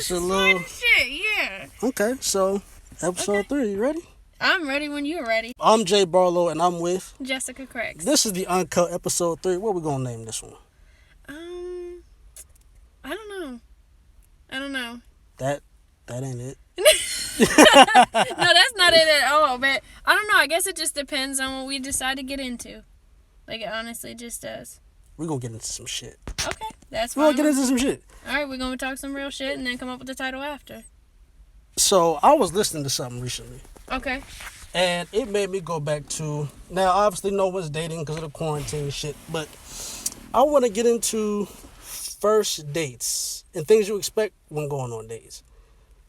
Just a little shit, yeah. Okay, so episode 3, you ready? I'm ready when you're ready. I'm Jay Barlow and I'm with Jessica Krex. This is the Uncut episode 3. What we gonna name this one? I don't know. That ain't it. No, that's not it at all. But I don't know. I guess it just depends on what we decide to get into. Like, it honestly just does. We're gonna get into some shit. Okay, that's fine. We're gonna get into some shit. Alright, we're gonna talk some real shit and then come up with the title after. So, I was listening to something recently. Okay. And it made me go back to... Now, obviously, no one's dating because of the quarantine shit. But I want to get into first dates and things you expect when going on dates.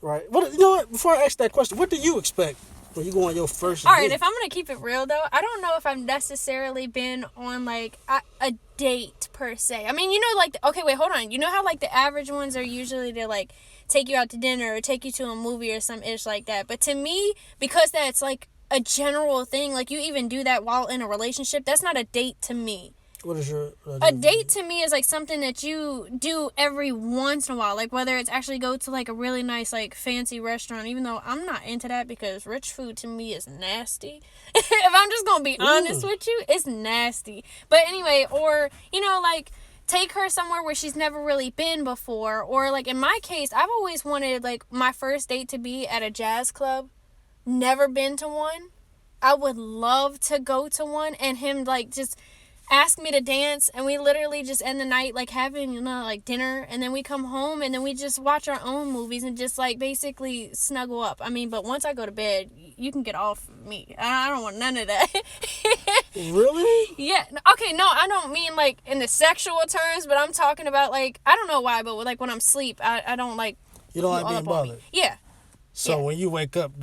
Right? What, you know what? Before I ask that question, what do you expect when you go on your first date? Alright, if I'm going to keep it real, though, I don't know if I've necessarily been on, like, a date, per se. I mean, you know, like... Okay, wait, hold on. You know how, like, the average ones are usually to, like... take you out to dinner or take you to a movie or some ish like that. But to me, because that's like a general thing, like you even do that while in a relationship, that's not a date to me. What is your... a date to me is like something that you do every once in a while. Like whether it's actually go to like a really nice like fancy restaurant, even though I'm not into that because rich food to me is nasty. If I'm just gonna be honest with you, it's nasty. But anyway, or you know, like take her somewhere where she's never really been before. Or, like, in my case, I've always wanted, like, my first date to be at a jazz club. Never been to one. I would love to go to one and him, like, just ask me to dance. And we literally just end the night, like, having, you know, like, dinner. And then we come home and then we just watch our own movies and just, like, basically snuggle up. I mean, but once I go to bed, you can get off of me. I don't want none of that. Really? Yeah. Okay, no, I don't mean, like, in the sexual terms, but I'm talking about, like, I don't know why, but, like, when I'm asleep, I don't, like... You don't like being bothered? Yeah. So when you wake up,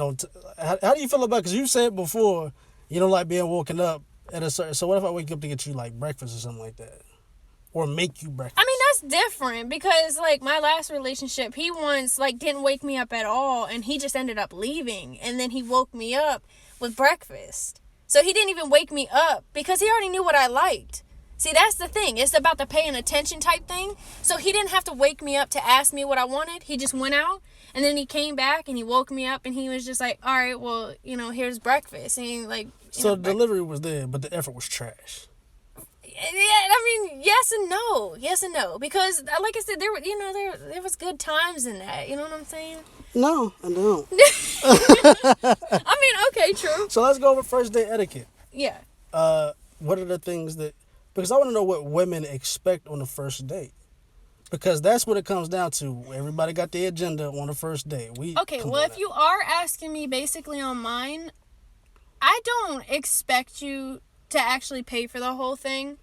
how do you feel about... Because you said before, you don't like being woken up at a certain... So what if I wake up to get you, like, breakfast or something like that? Or make you breakfast? I mean, that's different, because, like, my last relationship, he once, like, didn't wake me up at all, and he just ended up leaving, and then he woke me up with breakfast. So he didn't even wake me up because he already knew what I liked. See, that's the thing. It's about the paying attention type thing. So he didn't have to wake me up to ask me what I wanted. He just went out and then he came back and he woke me up and he was just like, all right, well, you know, here's breakfast. And he, like, so the delivery was there, but the effort was trash. Yeah, I mean, yes and no. Yes and no. Because, like I said, there was good times in that. You know what I'm saying? No, I don't. I mean, okay, true. So let's go over first date etiquette. Yeah. What are the things that... Because I want to know what women expect on the first date. Because that's what it comes down to. Everybody got their agenda on the first date. Okay, well, if you are asking me basically on mine, I don't expect you to actually pay for the whole thing.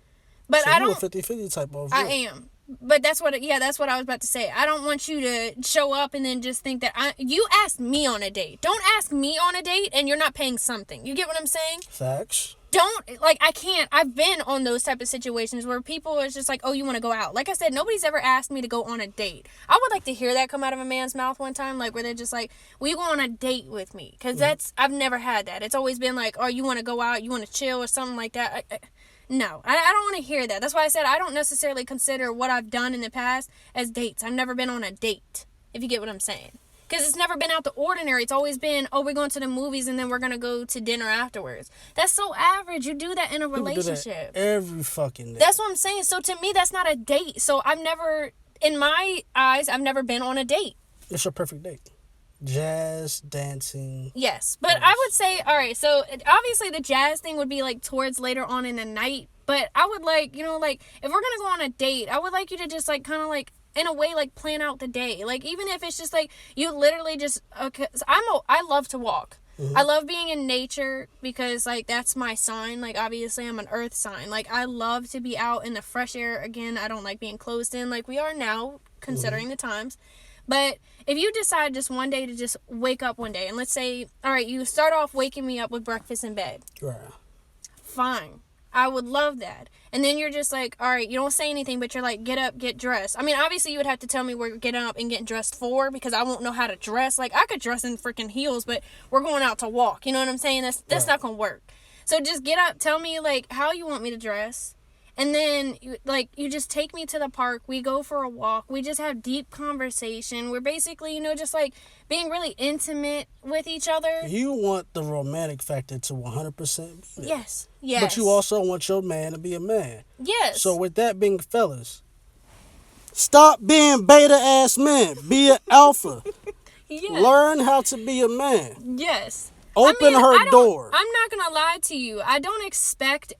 But so I don't... you're a 50-50 type of... I am. But that's what I was about to say. I don't want you to show up and then just think that you asked me on a date. Don't ask me on a date and you're not paying something. You get what I'm saying? Facts. I can't. I've been on those type of situations where people are just like, oh, you want to go out. Like I said, nobody's ever asked me to go on a date. I would like to hear that come out of a man's mouth one time, like where they're just like, will you go on a date with me? Because I've never had that. It's always been like, oh, you want to go out, you want to chill or something like that. No, I don't want to hear that. That's why I said I don't necessarily consider what I've done in the past as dates. I've never been on a date, if you get what I'm saying. Because it's never been out the ordinary. It's always been, oh, we're going to the movies and then we're going to go to dinner afterwards. That's so average. You do that in a relationship. Every fucking day. That's what I'm saying. So to me, that's not a date. So in my eyes, I've never been on a date. It's your perfect date. Jazz, dancing. Yes. But I would say, all right, so obviously the jazz thing would be like towards later on in the night. But I would like, you know, like if we're going to go on a date, I would like you to just like kind of like in a way like plan out the day. Like even if it's just like you literally just, okay, so I love to walk. Mm-hmm. I love being in nature because like that's my sign. Like obviously I'm an earth sign. Like I love to be out in the fresh air. Again, I don't like being closed in like we are now considering the times. But if you decide just one day to just wake up one day and let's say, all right, you start off waking me up with breakfast in bed. Right. Fine. I would love that. And then you're just like, all right, you don't say anything, but you're like, get up, get dressed. I mean, obviously you would have to tell me where you're getting up and getting dressed for because I won't know how to dress. Like, I could dress in freaking heels, but we're going out to walk. You know what I'm saying? That's not going to work. So just get up, tell me, like, how you want me to dress. And then, like, you just take me to the park. We go for a walk. We just have deep conversation. We're basically, just, like, being really intimate with each other. You want the romantic factor to 100% be there. Yes. Yes. But you also want your man to be a man. Yes. So with that being, fellas, stop being beta-ass men. Be an alpha. Yes. Learn how to be a man. Yes. Open her door. I'm not going to lie to you. I don't expect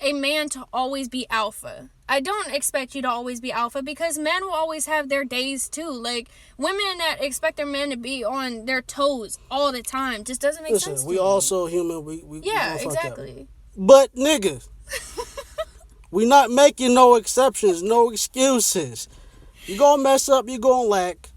a man to always be alpha. I don't expect you to always be alpha because men will always have their days too. Like, women that expect their men to be on their toes all the time just doesn't make sense to we me. also human. We yeah, fuck exactly. Up. But nigga, we not making no exceptions, no excuses. You gonna mess up, you gonna lack.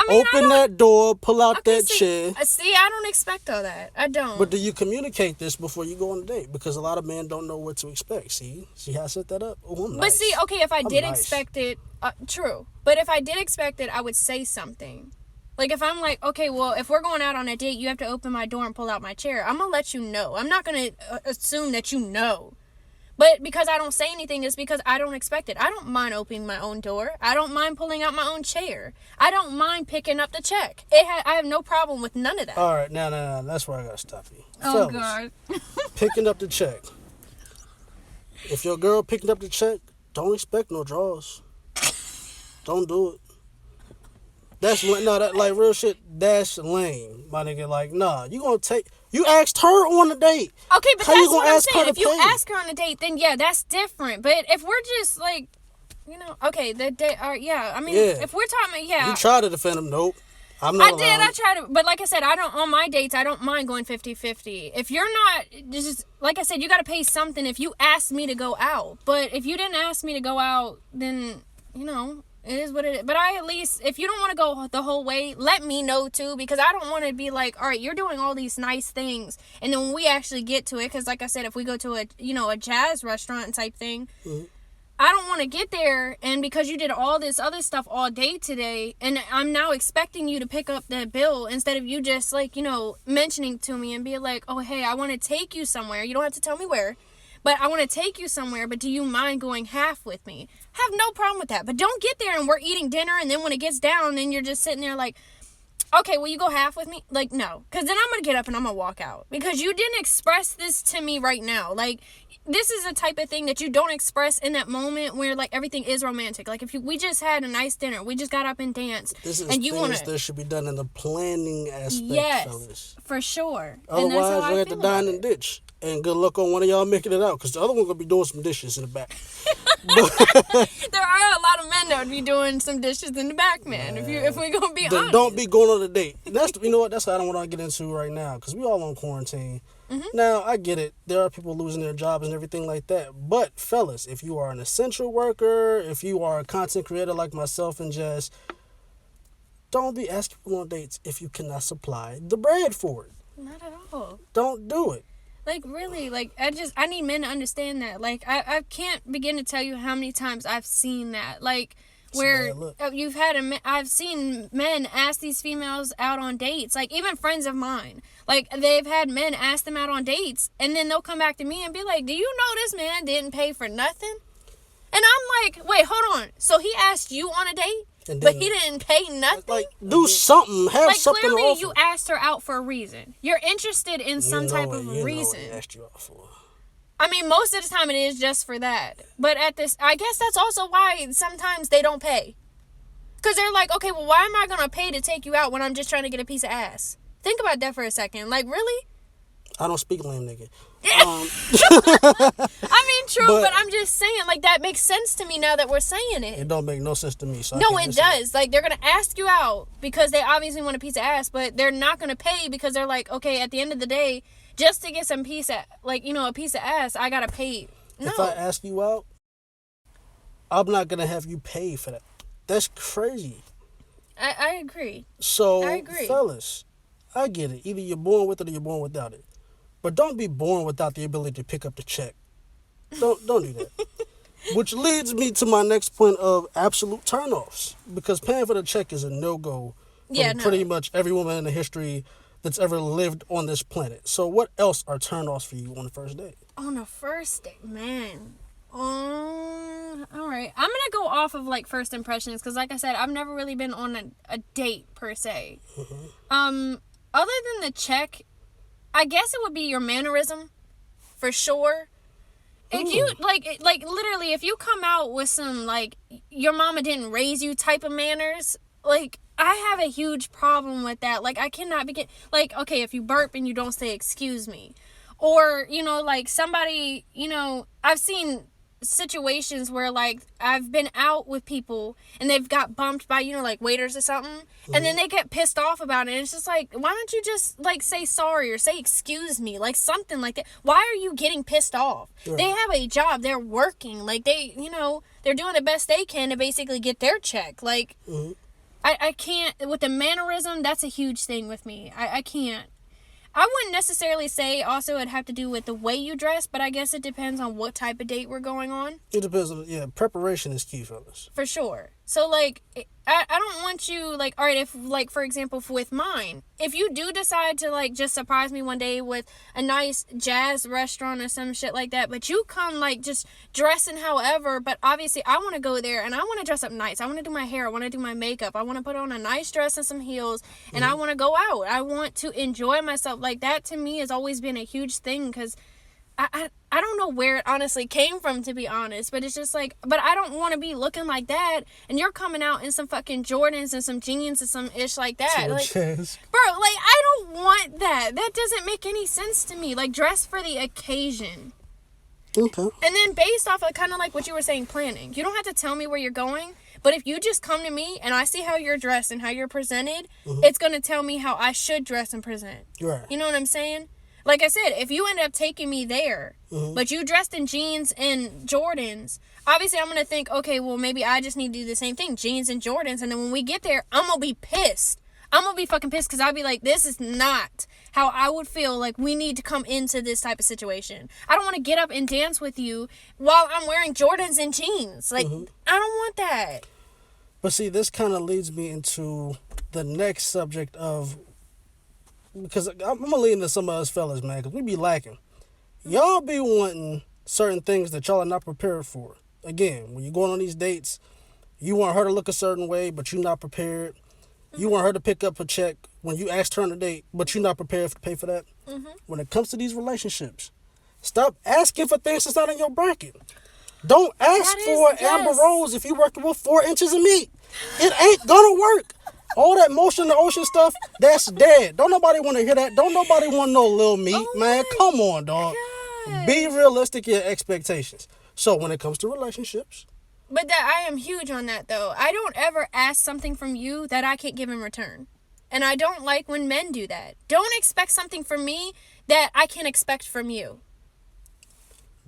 Open that door, pull out that chair. See, I don't expect all that. I don't. But do you communicate this before you go on a date? Because a lot of men don't know what to expect. See how I set that up? Oh, I'm nice. But see, okay, if I did expect it, true. But if I did expect it, I would say something. Like, if I'm like, okay, well, if we're going out on a date, you have to open my door and pull out my chair. I'm going to let you know. I'm not going to assume that you know. But because I don't say anything is because I don't expect it. I don't mind opening my own door. I don't mind pulling out my own chair. I don't mind picking up the check. I have no problem with none of that. All right, now, that's where I got to stop you. Oh, Fellas, God. picking up the check. If your girl picking up the check, don't expect no draws. Don't do it. Like real shit, that's lame, my nigga. Like, nah, you asked her on a date. Okay, but how that's you gonna what I'm ask saying. her If to you pay? ask her on a date, then yeah, that's different. But if we're just like, okay, the date, yeah, I mean, if we're talking, yeah. You try to defend him, nope. I'm not allowed. I try to, but like I said, on my dates, I don't mind going 50-50. If you're not, just, like I said, you got to pay something if you asked me to go out. But if you didn't ask me to go out, then, it is what it is. But I at least, if you don't want to go the whole way, let me know too, because I don't want to be like, all right, you're doing all these nice things, and then when we actually get to it, because like I said, if we go to a jazz restaurant type thing, I don't want to get there, and because you did all this other stuff all day today, and I'm now expecting you to pick up the bill instead of you just like, mentioning to me and be like, oh, hey, I want to take you somewhere. You don't have to tell me where. But I want to take you somewhere, but do you mind going half with me? I have no problem with that. But don't get there and we're eating dinner, and then when it gets down, then you're just sitting there like, okay, will you go half with me? Like, no. Because then I'm going to get up and I'm going to walk out. Because you didn't express this to me right now. Like, this is a type of thing that you don't express in that moment where, like, everything is romantic. Like, if we just had a nice dinner, we just got up and danced. This is and you things that should be done in the planning aspect, yes, fellas. For sure. Otherwise, we have to dine and ditch. And good luck on one of y'all making it out, because the other one going to be doing some dishes in the back. There are a lot of men that would be doing some dishes in the back, man. If we're gonna be honest, don't be going on a date. That's what I don't want to get into right now, because we all on quarantine. Now I get it. There are people losing their jobs and everything like that. But fellas, if you are an essential worker, if you are a content creator like myself and Jess, don't be asking people on dates if you cannot supply the bread for it. Not at all. Don't do it. Like, really, like, I need men to understand that. Like, I can't begin to tell you how many times I've seen that. Like, where I've seen men ask these females out on dates. Like, even friends of mine. Like, they've had men ask them out on dates, and then they'll come back to me and be like, do you know this man didn't pay for nothing? And I'm like, wait, hold on. So he asked you on a date? But he didn't pay nothing? Like, do something. Have something to offer. Clearly you asked her out for a reason. You're interested in some type of reason. Know what he asked you out for. I mean, most of the time it is just for that. But I guess that's also why sometimes they don't pay. Because they're like, okay, well, why am I going to pay to take you out when I'm just trying to get a piece of ass? Think about that for a second. Like, really? I don't speak lame, nigga. I mean, true, but I'm just saying, like, that makes sense to me now that we're saying it. It don't make no sense to me. So no, it does. Like, they're going to ask you out because they obviously want a piece of ass, but they're not going to pay because they're like, okay, at the end of the day, just to get some piece of, like, a piece of ass, I got to pay. No. If I ask you out, I'm not going to have you pay for that. That's crazy. I agree. So, I agree. Fellas, I get it. Either you're born with it or you're born without it. But don't be born without the ability to pick up the check. Don't do that. Which leads me to my next point of absolute turnoffs. Because paying for the check is a no-go for pretty much every woman in the history that's ever lived on this planet. So what else are turnoffs for you on the first date? On the first date, man. All right. I'm gonna go off of like first impressions because, like I said, I've never really been on a date per se. Other than the check, I guess it would be your mannerism, for sure. If you like literally, if you come out with some like your mama didn't raise you type of manners, like I have a huge problem with that. Like I cannot begin. Like okay, if you burp and you don't say excuse me, or like somebody, I've seen situations where like I've been out with people and they've got bumped by like waiters or something, and then they get pissed off about it, and it's just like, why don't you just like say sorry or say excuse me, like something like that? Why are you getting pissed off? Right. They have a job, they're working, like they they're doing the best they can to basically get their check. Like I can't with the mannerism. That's a huge thing with me. I can't. I wouldn't necessarily say also it'd have to do with the way you dress, but I guess it depends on what type of date we're going on. It depends on, preparation is key, fellas. For sure. So, like, I don't want you, like, all right, if, like, for example, with mine, if you do decide to, like, just surprise me one day with a nice jazz restaurant or some shit like that, but you come, like, just dressing however, but obviously I want to go there and I want to dress up nice. I want to do my hair. I want to do my makeup. I want to put on a nice dress and some heels, and I want to go out. I want to enjoy myself. Like, that to me has always been a huge thing because I don't know where it honestly came from, to be honest, but it's just like, but I don't want to be looking like that, and you're coming out in some fucking Jordans and some jeans and some ish like that. Like, bro, like, I don't want that. That doesn't make any sense to me. Like, dress for the occasion. Okay. And then based off of kind of like what you were saying, planning. You don't have to tell me where you're going, but if you just come to me and I see how you're dressed and how you're presented, it's going to tell me how I should dress and present. Right. You know what I'm saying? Like I said, if you end up taking me there, but you dressed in jeans and Jordans, obviously I'm going to think, okay, well, maybe I just need to do the same thing, jeans and Jordans. And then when we get there, I'm going to be pissed. I'm going to be fucking pissed because I'll be like, this is not how I would feel like we need to come into this type of situation. I don't want to get up and dance with you while I'm wearing Jordans and jeans. Like, I don't want that. But see, this kind of leads me into the next subject of, because I'm going to lean into some of us fellas, man, because we be lacking. Y'all be wanting certain things that y'all are not prepared for. Again, when you're going on these dates, you want her to look a certain way, but you're not prepared. You want her to pick up a check when you asked her on a date, but you're not prepared to pay for that. When it comes to these relationships, stop asking for things that's not in your bracket. Don't ask for Amber Rose if you're working with 4 inches of meat. It ain't gonna work. All that motion in the ocean stuff, that's dead. Don't nobody want to hear that. Don't nobody want no little meat, man. Come on, dog. God. Be realistic in your expectations. So when it comes to relationships. But that I am huge on that, though. I don't ever ask something from you that I can't give in return. And I don't like when men do that. Don't expect something from me that I can't expect from you.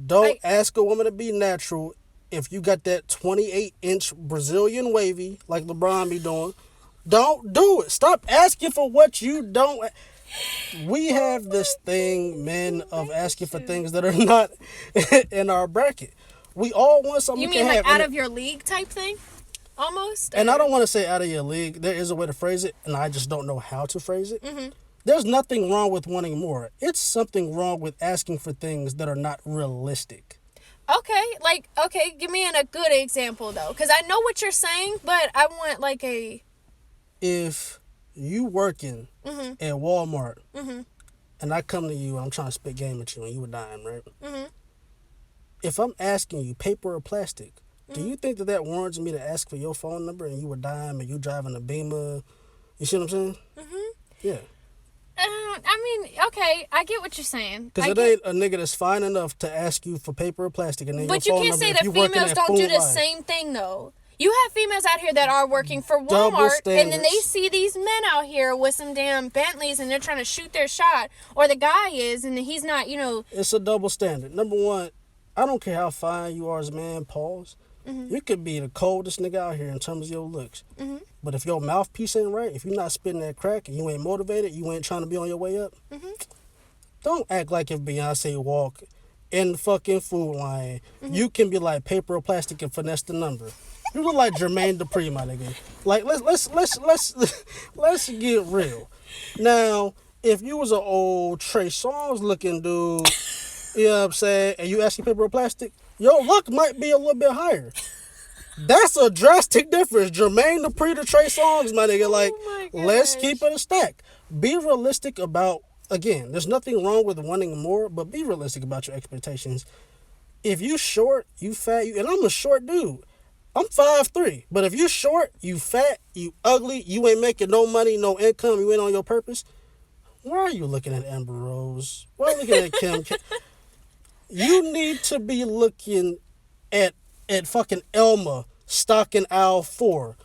Don't ask a woman to be natural if you got that 28-inch Brazilian wavy like LeBron be doing. Don't do it. Stop asking for what you don't. We have this thing, men, of asking for things that are not in our bracket. We all want something. You mean like out of your league type thing? Almost? And I don't want to say out of your league. There is a way to phrase it, and I just don't know how to phrase it. There's nothing wrong with wanting more. It's something wrong with asking for things that are not realistic. Okay, give me a good example, though. Because I know what you're saying, but I want like a... If you working at Walmart and I come to you and I'm trying to spit game at you and you were dying, right? If I'm asking you paper or plastic, do you think that warrants me to ask for your phone number and you were dying and you driving a Beamer? You see what I'm saying? Yeah. I mean, okay, I get what you're saying. Because it ain't a nigga that's fine enough to ask you for paper or plastic and then but your phone you number. can't say that females don't do the same thing, though. You have females out here that are working for Walmart, and then they see these men out here with some damn Bentleys, and they're trying to shoot their shot. Or the guy is, and he's not, It's a double standard. Number one, I don't care how fine you are as a man, pause. You could be the coldest nigga out here in terms of your looks. But if your mouthpiece ain't right, if you're not spitting that crack, and you ain't motivated, you ain't trying to be on your way up, don't act like if Beyonce walk in the fucking Food Lion, you can be like paper or plastic and finesse the number. You look like Jermaine Dupri, my nigga. Like let's get real. Now, if you was an old Trey Songz looking dude, you know what I'm saying, and you asking paper or plastic, your luck might be a little bit higher. That's a drastic difference. Jermaine Dupri to Trey Songz, my nigga. Like, let's keep it a stack. Be realistic about, again, there's nothing wrong with wanting more, but be realistic about your expectations. If you short, you fat, and I'm a short dude. I'm 5'3", but if you short, you fat, you ugly, you ain't making no money, no income, you ain't on your purpose, why are you looking at Amber Rose? Why are you looking at Kim? You need to be looking at fucking Elma stalking aisle 4.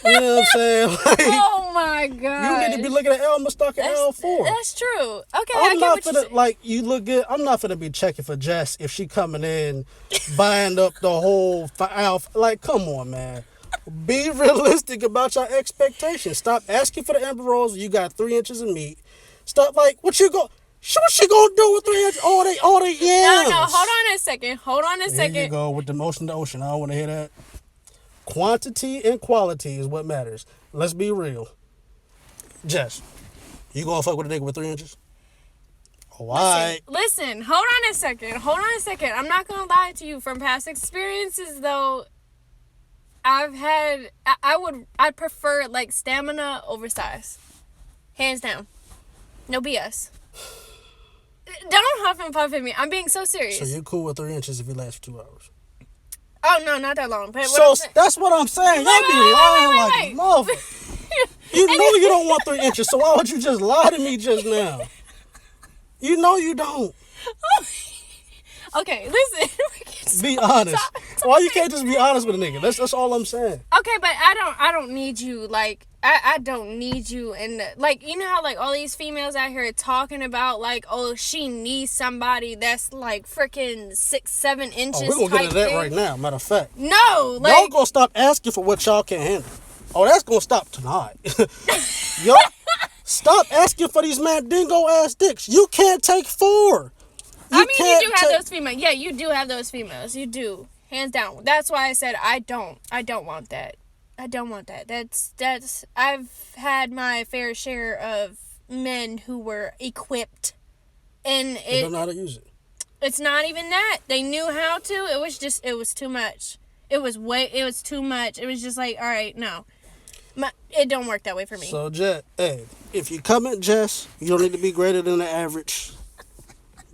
You know what I'm saying? Like, oh my god! You need to be looking at Elma stalking aisle 4. That's true. Okay, I'm I get not what finna, like, you look good. I'm not finna be checking for Jess if she coming in, buying up the whole aisle. Like, come on, man. Be realistic about your expectations. Stop asking for the Amber Rose. You got 3 inches of meat. Stop, like, what she gonna do with 3 inches? All they yams. No, hold on a second. There you go with the ocean to ocean. I don't want to hear that. Quantity and quality is what matters. Let's be real. Jess, you gonna fuck with a nigga with 3 inches? Why? Listen, hold on a second. I'm not gonna lie to you. From past experiences, though, I'd prefer, like, stamina over size. Hands down. No BS. Don't huff and puff at me. I'm being so serious. So you're cool with 3 inches if it lasts for 2 hours? Oh, no, not that long. But so that's what I'm saying. Y'all be lying like a motherfucker. You know you don't want 3 inches, so why would you just lie to me just now? You know you don't. Okay, listen. Be honest. Why you can't just be honest with a nigga? That's all I'm saying. Okay, but I don't need you, like, I don't need you. And, like, you know how, like, all these females out here talking about, like, oh, she needs somebody that's, like, freaking 6-7 inches. Oh, we're gonna get into that right now, matter of fact. No, like, y'all gonna stop asking for what y'all can't handle. Oh, that's gonna stop tonight. Yo, stop asking for these mandingo ass dicks. You can't take 4. You do have those females. Yeah, you do have those females. You do. Hands down. That's why I said I don't want that. I don't want that. That's I've had my fair share of men who were equipped, and they don't know how to use it. It's not even that. They knew how to. It was too much. It was too much. It was just like, all right, no. It don't work that way for me. So, Jess, hey, if you come at Jess, you don't need to be greater than the average.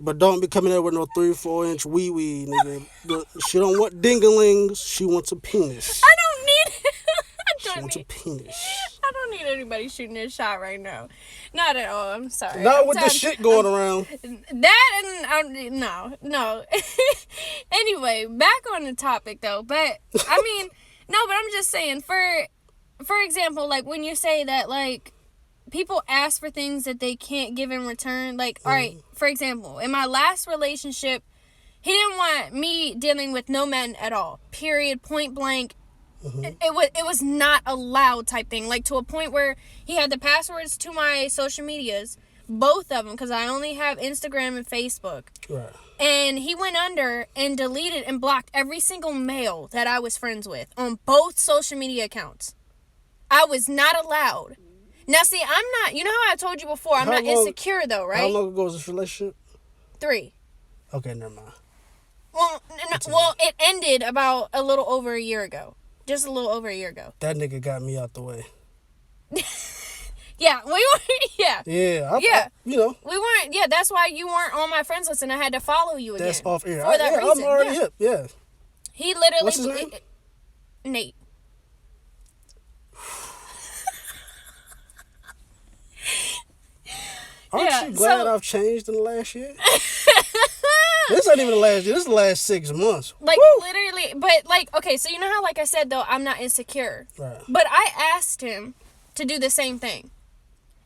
But don't be coming there with no 3-4 inch wee, nigga. She don't want dinglings. She wants a penis. I don't need it. She wants a penis. I don't need anybody shooting their shot right now. Not at all. I'm sorry. Not with the shit going around. That and no. Anyway, back on the topic though. But I mean, no. But I'm just saying. For example, like when you say that, like, people ask for things that they can't give in return. Like, all right, for example, in my last relationship, he didn't want me dealing with no men at all. Period. Point blank. Mm-hmm. It was not allowed type thing. Like, to a point where he had the passwords to my social medias, both of them, because I only have Instagram and Facebook. Right. And he went under and deleted and blocked every single male that I was friends with on both social media accounts. I was not allowed. Now, see, I'm not, you know how I told you before, I'm not insecure, though, right? How long ago was this relationship? 3. Okay, never mind. Well, it ended about a little over a year ago. Just a little over a year ago. That nigga got me out the way. Yeah, we were, yeah. Yeah. We weren't, yeah, that's why you weren't on my friends list and I had to follow you again. That's off air. For that reason. I'm already hip, yeah. He literally... What's his name? Nate. Aren't you glad I've changed in the last year? This ain't even the last year. This is the last 6 months. Like, woo! Literally. But, like, okay, so you know how, like I said, though, I'm not insecure. Right. But I asked him to do the same thing.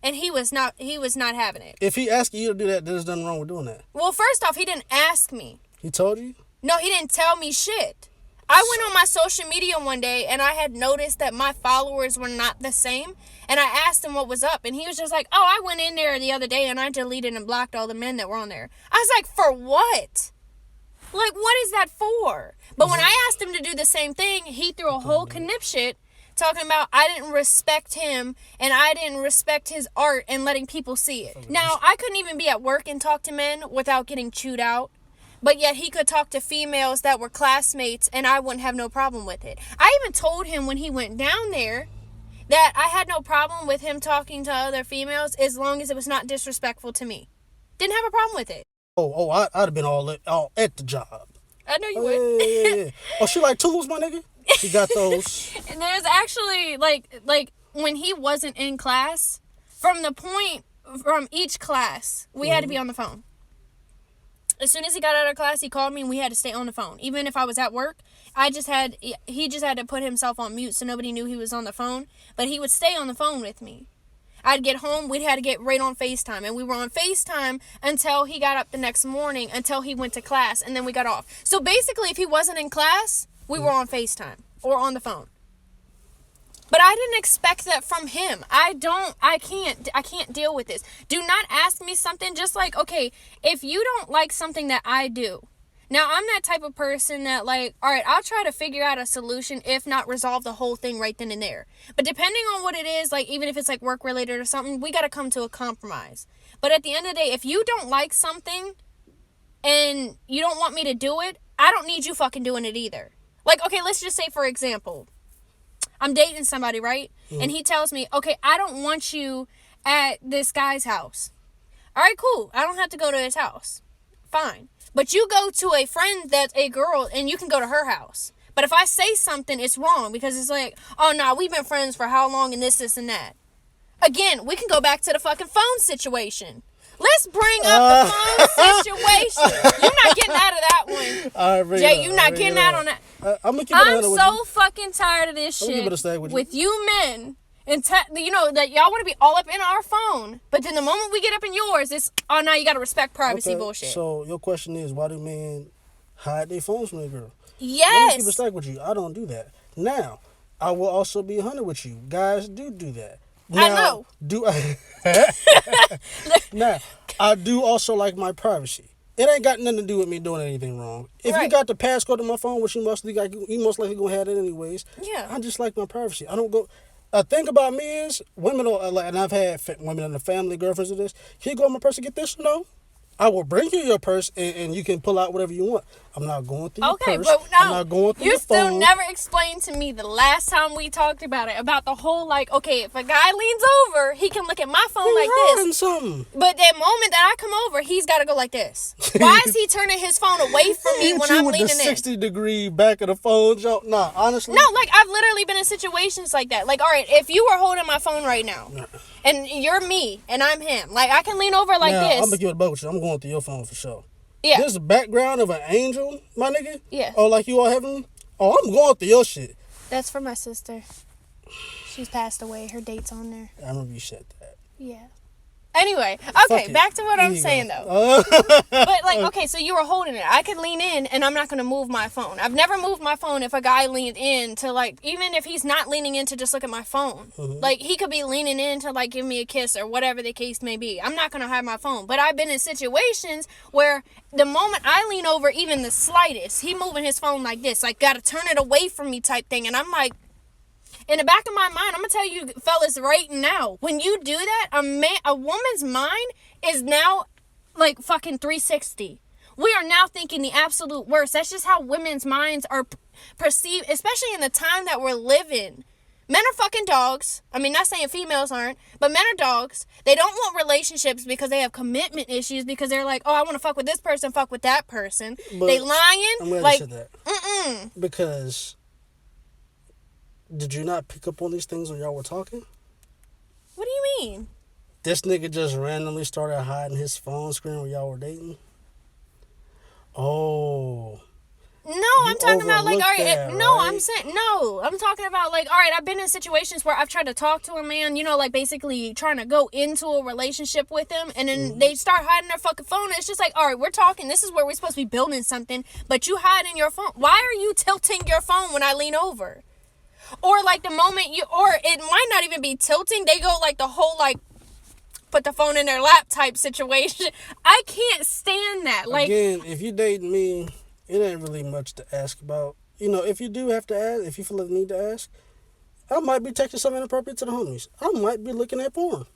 And he was not having it. If he asked you to do that, there's nothing wrong with doing that. Well, first off, he didn't ask me. He told you? No, he didn't tell me shit. I went on my social media one day and I had noticed that my followers were not the same. And I asked him what was up. And he was just like, oh, I went in there the other day and I deleted and blocked all the men that were on there. I was like, for what? Like, what is that for? But when I asked him to do the same thing, he threw a whole shit talking about I didn't respect him and I didn't respect his art and letting people see it. Now, I couldn't even be at work and talk to men without getting chewed out. but yet he could talk to females that were classmates and I wouldn't have no problem with it. I even told him when he went down there that I had no problem with him talking to other females as long as it was not disrespectful to me. Didn't have a problem with it. I'd have been all at the job. I know you Oh, would. yeah. Oh, she like Toulouse, my nigga? She got those. And there's actually, like when he wasn't in class, from each class, we had to be on the phone. As soon as he got out of class, he called me and we had to stay on the phone. Even if I was at work, he just had to put himself on mute so nobody knew he was on the phone. But he would stay on the phone with me. I'd get home, we'd had to get right on FaceTime. And we were on FaceTime until he got up the next morning, until he went to class, and then we got off. So basically, if he wasn't in class, we were on FaceTime or on the phone. But I didn't expect that from him. I can't deal with this. Do not ask me something just like, okay, if you don't like something that I do. Now, I'm that type of person that like, all right, I'll try to figure out a solution, if not resolve the whole thing right then and there. But depending on what it is, like even if it's like work related or something, we got to come to a compromise. But at the end of the day, if you don't like something and you don't want me to do it, I don't need you fucking doing it either. Like, okay, let's just say, for example, I'm dating somebody, right? And he tells me, okay, I don't want you at this guy's house. All right, cool. I don't have to go to his house. Fine. But you go to a friend that's a girl and you can go to her house. But if I say something, it's wrong because it's like, oh, no, we've been friends for how long and this, and that. Again, we can go back to the fucking phone situation. Let's bring up the phone situation. You're not getting out of that one. Jay, you're not getting out on that. I'm so fucking tired of this shit with you men. And that y'all want to be all up in our phone, but then the moment we get up in yours, it's now you gotta respect privacy bullshit. So your question is, why do men hide their phones from their girl? Yes. Let me keep it stack with you. I don't do that. Now, I will also be 100 with you. Guys do that. Now, I know. Now, I do also like my privacy. It ain't got nothing to do with me doing anything wrong. If you got the passcode to my phone, which you most likely gonna have it anyways. Yeah. I just like my privacy. I don't go. The thing about me is, women are like, and I've had women in the family, girlfriends of this. Can you go on my purse and get this? No. I will bring you your purse and you can pull out whatever you want. I'm not going through your purse. But no, I'm not going through your phone. You still never explained to me the last time we talked about it, about the whole, like, okay, if a guy leans over, he can look at my phone like this. Something. But that moment that I come over, he's got to go like this. Why is he turning his phone away from me when I'm leaning in? With the 60-degree back of the phone, Joe. Nah, honestly. No, like, I've literally been in situations like that. Like, all right, if you were holding my phone right now, and you're me, and I'm him. Like, I can lean over like this. I'm going to give it a buck. I'm going through your phone for sure. Yeah. This background of an angel, my nigga? Yeah. Oh, like you all heavenly? Oh, I'm going through your shit. That's for my sister. She's passed away. Her date's on there. I remember you said that. Yeah. Anyway, okay, back to what I'm saying, though. But, like, okay, so you were holding it. I could lean in, and I'm not going to move my phone. I've never moved my phone if a guy leaned in to, like, even if he's not leaning in to just look at my phone. Mm-hmm. Like, he could be leaning in to, like, give me a kiss or whatever the case may be. I'm not going to hide my phone. But I've been in situations where the moment I lean over, even the slightest, he moving his phone like this. Like, got to turn it away from me type thing. And I'm like, in the back of my mind, I'm going to tell you fellas right now, when you do that, a woman's mind is now like fucking 360. We are now thinking the absolute worst. That's just how women's minds are perceived, especially in the time that we're living. Men are fucking dogs. I mean, not saying females aren't, but men are dogs. They don't want relationships because they have commitment issues, because they're like, oh, I want to fuck with this person, fuck with that person. But they lying. I'm glad like, you said that. Because did you not pick up on these things when y'all were talking? What do you mean? This nigga just randomly started hiding his phone screen when y'all were dating? Oh. No, I'm talking about, like, all right, I'm talking about, like, all right, I've been in situations where I've tried to talk to a man, you know, like, basically trying to go into a relationship with him, and then they start hiding their fucking phone, and it's just like, all right, we're talking, this is where we're supposed to be building something, but you hiding your phone. Why are you tilting your phone when I lean over? Or, like, the moment or it might not even be tilting, they go, like, the whole, like, put the phone in their lap type situation. I can't stand that. Like, again, if you dating me, it ain't really much to ask about. You know, if you do have to ask, if you feel the need to ask, I might be texting something inappropriate to the homies. I might be looking at porn.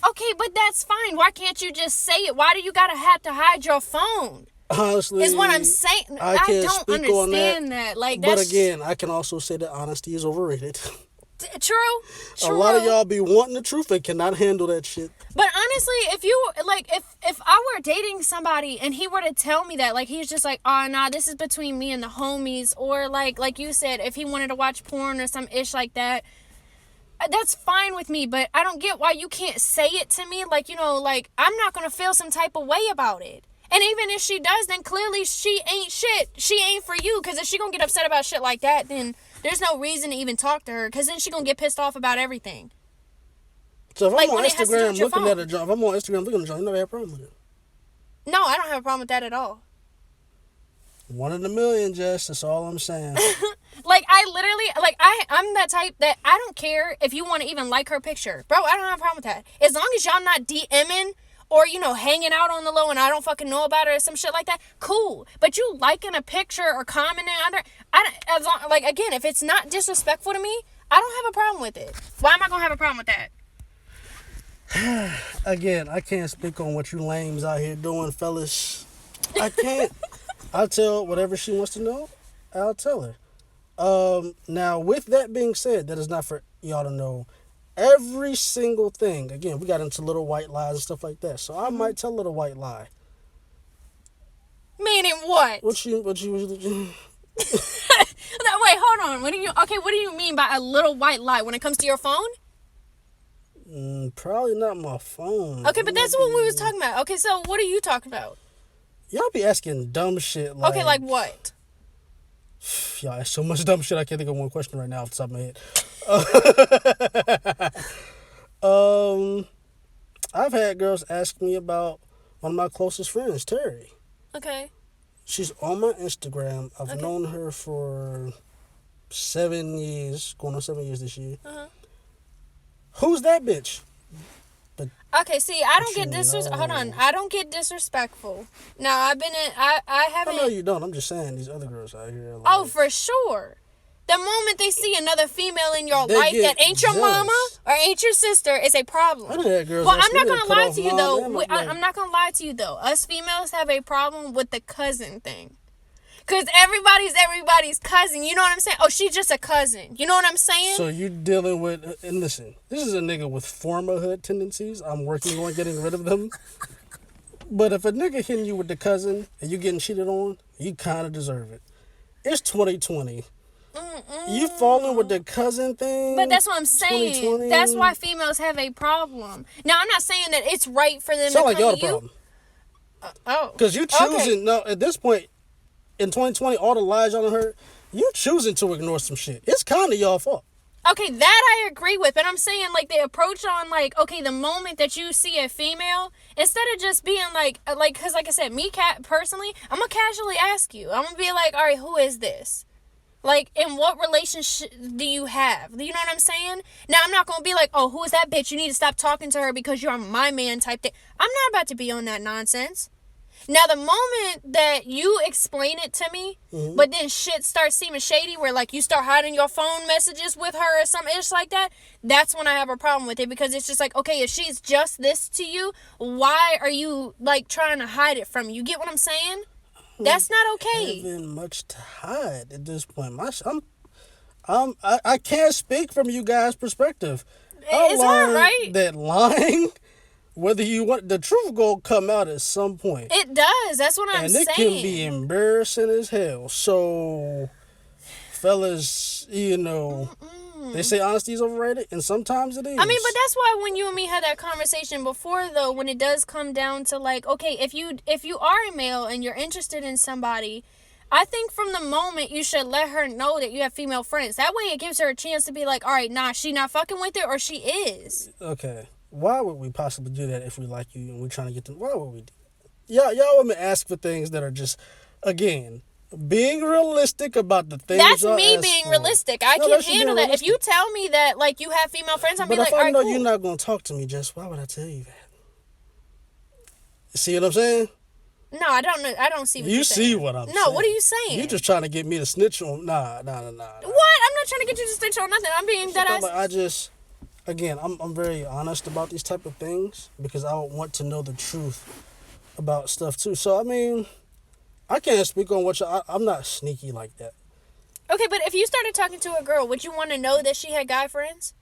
Okay, but that's fine. Why can't you just say it? Why do you gotta have to hide your phone? Honestly, is what I'm saying. I can't don't speak on understand that. Like, But that's again, I can also say that honesty is overrated. true. A lot of y'all be wanting the truth and cannot handle that shit. But honestly, if you like, if I were dating somebody and he were to tell me that, like, he's just like, oh nah, this is between me and the homies, or like you said, if he wanted to watch porn or some ish like that, that's fine with me. But I don't get why you can't say it to me. Like, like, I'm not gonna feel some type of way about it. And even if she does, then clearly she ain't shit. She ain't for you. Because if she gonna get upset about shit like that, then there's no reason to even talk to her. Because then she gonna get pissed off about everything. So if Like, I'm on when it has to do Instagram with your looking phone. at a job, if I'm on Instagram looking at a job, you never have a problem with it. No, I don't have a problem with that at all. 1 in a million, Jess. That's all I'm saying. Like, I literally, like, I'm that type that I don't care if you want to even like her picture. Bro, I don't have a problem with that. As long as y'all not DMing or, hanging out on the low and I don't fucking know about it or some shit like that, cool. But you liking a picture or commenting under, again, if it's not disrespectful to me, I don't have a problem with it. Why am I going to have a problem with that? Again, I can't speak on what you lames out here doing, fellas. I can't. I'll tell whatever she wants to know. I'll tell her. Now, with that being said, that is not for y'all to know every single thing. Again, we got into little white lies and stuff like that. So I might tell a little white lie. Meaning what? What you No, wait, hold on. What do you mean by a little white lie when it comes to your phone? Probably not my phone. Okay, but that's what we was talking about. Okay, so what are you talking about? Y'all be asking dumb shit like... Okay, like what? Y'all ask so much dumb shit, I can't think of one question right now off the top of my head. I've had girls ask me about one of my closest friends, Terry. Okay. She's on my Instagram. I've known her for 7 years, going on 7 years this year. Uh-huh. Who's that bitch? Okay, see, I don't get hold on. I don't get disrespectful. Now, I haven't... I know you don't. I'm just saying these other girls out here. Like, oh, for sure. The moment they see another female in your life that ain't your mama or ain't your sister, it's a problem. I done had girls I'm not going to lie to you, though. I'm not going to lie to you, though. Us females have a problem with the cousin thing. Because everybody's cousin. You know what I'm saying? Oh, she's just a cousin. You know what I'm saying? So you dealing with... And listen, this is a nigga with formerhood tendencies. I'm working on getting rid of them. But if a nigga hitting you with the cousin and you getting cheated on, you kind of deserve it. It's 2020. You falling with the cousin thing? But that's what I'm saying. That's why females have a problem. Now, I'm not saying that it's right for them to come to you. Sound like y'all the problem. Because you choosing... No, at this point... In 2020, all the lies y'all done heard, you choosing to ignore some shit. It's kind of y'all fault. Okay, that I agree with. But I'm saying, like, the approach on, like, okay, the moment that you see a female, instead of just being, because, like I said, me, personally, I'm going to casually ask you. I'm going to be like, all right, who is this? Like, in what relationship do you have? You know what I'm saying? Now, I'm not going to be like, oh, who is that bitch? You need to stop talking to her because you're my man type thing. I'm not about to be on that nonsense. Now, the moment that you explain it to me, but then shit starts seeming shady where, like, you start hiding your phone messages with her or some ish like that, that's when I have a problem with it. Because it's just like, okay, if she's just this to you, why are you, like, trying to hide it from you? You get what I'm saying? That's not okay. Having much to hide at this point. I can't speak from you guys' perspective. It's hard, right? That lying... Whether you want... The truth gonna come out at some point. It does. That's what I'm saying. And it can be embarrassing as hell. So, fellas, they say honesty is overrated, and sometimes it is. I mean, but that's why when you and me had that conversation before, though, when it does come down to, like, okay, if you are a male and you're interested in somebody, I think from the moment you should let her know that you have female friends. That way it gives her a chance to be like, all right, nah, she not fucking with it, or she is. Okay. Why would we possibly do that if we like you and we're trying to get them? Why would we do that? Y'all women ask for things that are just, again, being realistic about the things. That's me being realistic. I can handle that. If you tell me that, like, you have female friends, I'm be like, all right, cool. But if I know you're not going to talk to me, Jess, why would I tell you that? You see what I'm saying? No, I don't know. I don't see what you you're saying. You see what I'm saying. No, what are you saying? You just trying to get me to snitch on... Nah. What? I'm not trying to get you to snitch on nothing. I'm being dead ass. Again, I'm very honest about these type of things because I want to know the truth about stuff too. So, I mean, I can't speak on what I'm not sneaky like that. Okay, but if you started talking to a girl, would you want to know that she had guy friends?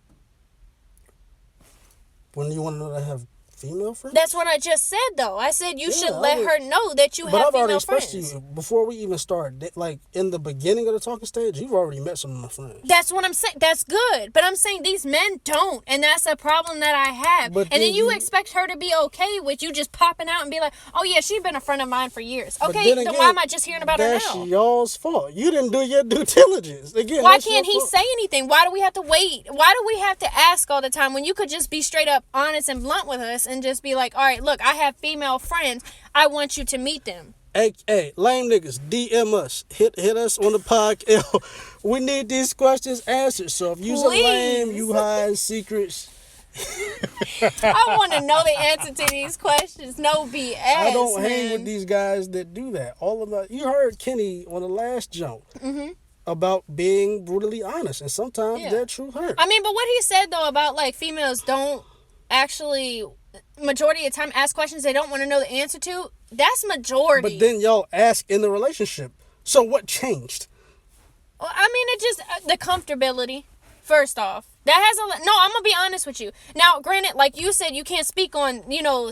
When you want to know that I have female friends? That's what I just said, though. I said you should let her know that you have female friends. But I've already expressed to you, before we even start, like, in the beginning of the talking stage, you've already met some of my friends. That's what I'm saying. That's good. But I'm saying these men don't, and that's a problem that I have. But and then you expect her to be okay with you just popping out and be like, oh, yeah, she's been a friend of mine for years. Okay, then why am I just hearing about her now? That's y'all's fault. You didn't do your due diligence. Again, why can't he say anything? Why do we have to wait? Why do we have to ask all the time when you could just be straight up honest and blunt with us and just be like, all right, look, I have female friends. I want you to meet them. Hey, lame niggas, DM us. Hit us on the podcast. We need these questions answered. So if you's a lame, you hide secrets. I want to know the answer to these questions. No BS. I don't hang with these guys that do that. You heard Kenny on the last jump about being brutally honest, and sometimes that truth hurts. I mean, but what he said though about like females don't actually majority of the time ask questions they don't want to know the answer to, that's majority. But then y'all ask in the relationship. So what changed? Well, I mean, it just the comfortability. First off, that has no, I'm gonna be honest with you. Now, granted, like you said, you can't speak on,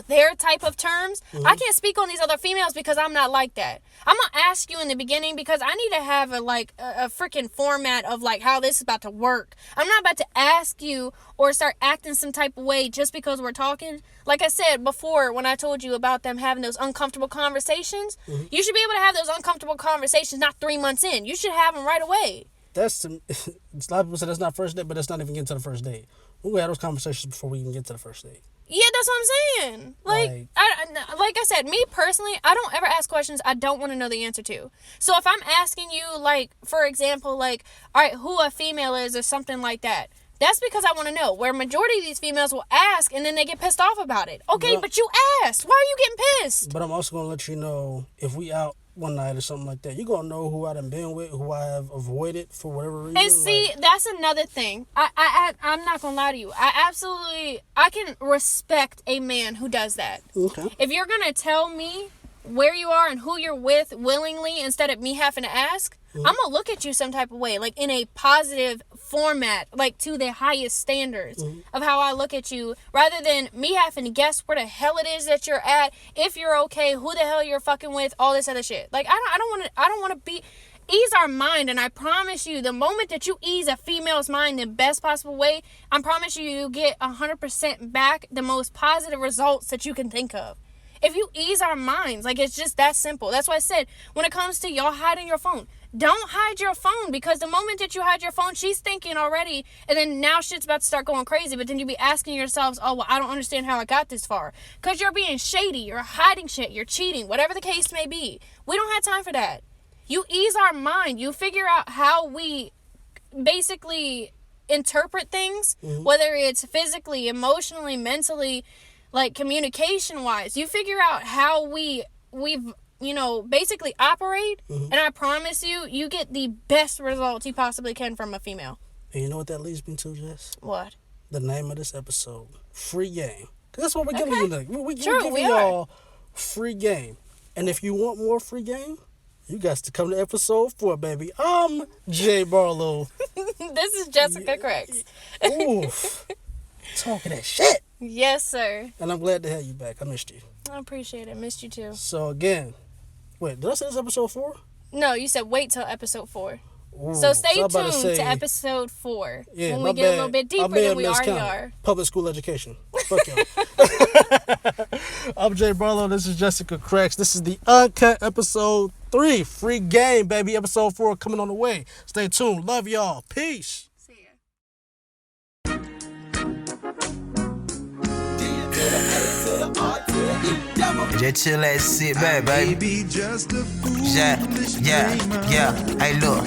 their type of terms. I can't speak on these other females because I'm not like that. I'm gonna ask you in the beginning because I need to have a freaking format of like how this is about to work. I'm not about to ask you or start acting some type of way just because we're talking. Like I said before, when I told you about them having those uncomfortable conversations, you should be able to have those uncomfortable conversations not 3 months in. You should have them right away. A lot of people say that's not first date, but that's not even getting to the first date. We have those conversations before we even get to the first date. Yeah, that's what I'm saying. Like I said, me personally, I don't ever ask questions I don't want to know the answer to. So if I'm asking you, like, for example, like, all right, who a female is or something like that, that's because I want to know. Where majority of these females will ask and then they get pissed off about it. Okay, but you asked. Why are you getting pissed? But I'm also going to let you know, if we out one night or something like that, you're going to know who I done been with, who I have avoided for whatever reason. And see, that's another thing. I'm not going to lie to you. I can respect a man who does that. Okay. If you're going to tell me where you are and who you're with willingly instead of me having to ask, I'm going to look at you some type of way, like in a positive format, like to the highest standards of how I look at you, rather than me having to guess where the hell it is that you're at, if you're okay, who the hell you're fucking with, all this other shit. Like, I don't want to ease our mind, and I promise you, the moment that you ease a female's mind in the best possible way, I promise you get 100% back the most positive results that you can think of. If you ease our minds, like, it's just that simple. That's why I said, when it comes to y'all hiding your phone, don't hide your phone, because the moment that you hide your phone, she's thinking already, and then now shit's about to start going crazy, but then you be asking yourselves, oh, well, I don't understand how I got this far, because you're being shady, you're hiding shit, you're cheating, whatever the case may be. We don't have time for that. You ease our mind. You figure out how we basically interpret things, whether it's physically, emotionally, mentally, like communication-wise. You figure out how we've basically operate, and I promise you, you get the best results you possibly can from a female. And you know what that leads me to, Jess? What? The name of this episode, free game. That's what we're giving you. We're giving y'all free game. And if you want more free game, you guys to come to episode 4, baby. I'm Jay Barlow. This is Jessica Krex. Oof. Talking that shit. Yes, sir. And I'm glad to have you back. I missed you. I appreciate it. Missed you too. So again, wait, did I say this episode 4? No, you said wait till episode 4. Ooh, so stay tuned to episode 4. Yeah, when we get a little bit deeper than we already are. Public school education. Fuck y'all. I'm Jay Barlow. This is Jessica Krex. This is the Uncut episode 3. Free game, baby. Episode 4 coming on the way. Stay tuned. Love y'all. Peace. Just chill and sit back, baby. Yeah. Hey, look.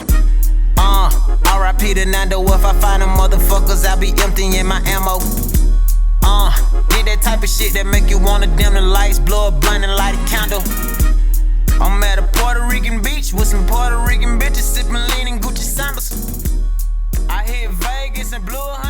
R.I.P. to Nando. If I find them motherfuckers, I'll be emptying my ammo. Get that type of shit that make you wanna dim the lights, blow a blunt and light a candle. I'm at a Puerto Rican beach with some Puerto Rican bitches sipping lean and Gucci sandals. I hit Vegas and blew a